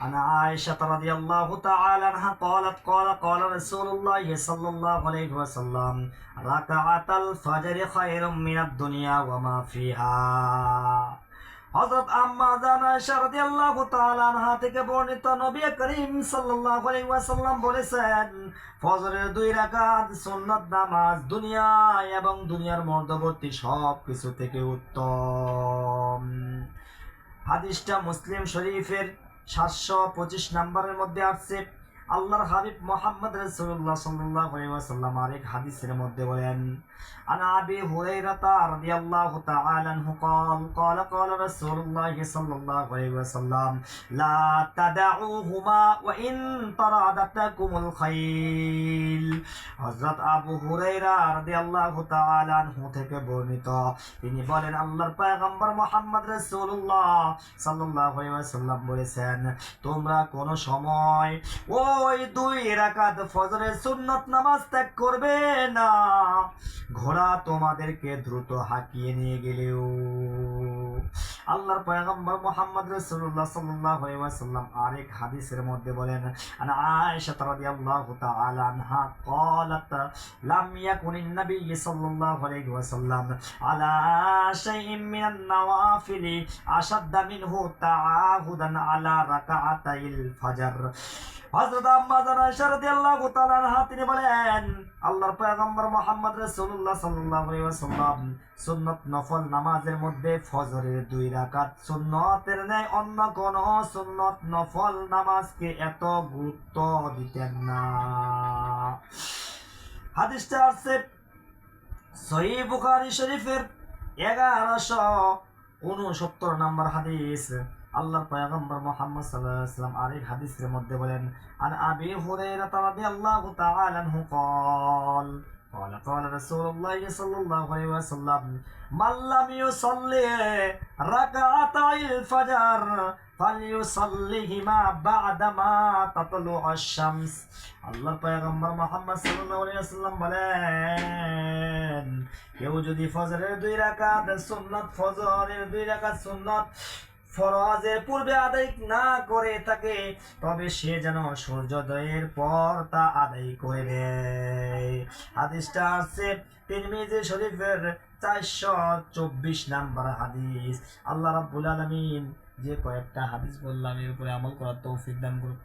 عن عائشة رضي الله تعالى عنها قال رسول الله صلى الله عليه وسلم ركعة الفجر خير من الدنيا وما فيها। হযরত আম্মা জান আয়েশা রাদিয়াল্লাহু তাআলা আনহা থেকে বর্ণিত, নবী করিম সাল্লাল্লাহু আলাইহি ওয়াসাল্লাম বলেছেন, ফজরের 2 রাকাত সুন্নাত নামাজ দুনিয়া এবং দুনিয়ার মধ্যবর্তী সব কিছু থেকে উত্তম। হাদিসটা মুসলিম শরীফের 725 নম্বরের মধ্যে আসছে। আল্লাহর হাবিব মুহাম্মদ রাসূলুল্লাহ সাল্লাল্লাহু আলাইহি ওয়াসাল্লাম আরেক হাদিসের মধ্যে বলেন, عن أبي هريرة رضي الله تعالى عنه قال رسول الله صلى الله عليه وسلم لا تدعوهما وإن طردتكم الخيل। হযরত আবু হুরায়রা রাদিয়াল্লাহু তাআলা আনহু থেকে বর্ণিত, তিনি বলেন, আল্লাহর পয়গম্বর মুহাম্মদ রাসূলুল্লাহ সাল্লাল্লাহু আলাইহি ওয়াসাল্লাম বলেছেন, তোমরা কোন সময় ওই 2 রাকাত ফজরের সুন্নাত নামাজ ত্যাগ করবে না, ঘোড়া তোমাদেরকে দ্রুত হাঁকিয়ে নিয়ে গেলেও। আল্লাহর পয়গম্বর মুহাম্মদ রাসূলুল্লাহ সাল্লাল্লাহু আলাইহি ওয়াসাল্লাম আরেক হাদিসের মধ্যে বলেন, আন আয়েশা রাদিয়াল্লাহু তাআলা আনহা قالت لم يكن النبي صلى الله عليه وسلم على شيء من النوافل أشد منه تعاهدا على ركعتي الفجر। হযরত আম্মা জান আয়েশা রাদিয়াল্লাহু তাআলা আনহা তিনি বলেন, আল্লাহর পয়গম্বর মুহাম্মদ রাসূলুল্লাহ সাল্লাল্লাহু আলাইহি ওয়াসাল্লাম সুন্নাত নফল নামাজের মধ্যে ফজরের 2 রাকাত সুন্নতের ন্যায় অন্য কোন সুন্নত নফল নামাজকে এত গুরুত্ব দিতেন না। হাদিসটা আছে সহিহ বুখারী শরীফের 1169 নম্বর হাদিস। আল্লাহর পয়গম্বর মুহাম্মদ সাল্লাল্লাহু আলাইহি ওয়াসাল্লাম আরেক হাদিসের মধ্যে বলেন, আন আবি হুরায়রা রাদিয়াল্লাহু তাআলা আনহু قال رسول الله صلى الله عليه وسلم من لم يصلي ركعتي الفجر فليصليهما بعدما تطلع الشمس। আল্লাহর পয়গম্বর মুহাম্মদ সাল্লাল্লাহু আলাইহি ওয়াসাল্লাম বলেন, কেউ যদি ফজরের 2 রাকাত সুন্নাত ফরজের পূর্বে আদায় না করে থাকে, তবে সে যেন সূর্যোদয়ের পর তা আদায় করে নেয়। হাদিসটা আছে তিরমিজি শরীফের 424 নম্বর হাদিস। আল্লাহ রাব্বুল আলামিন যে কয়েকটা হাদিস বললাম এর উপরে আমল করার তৌফিক দান করুন।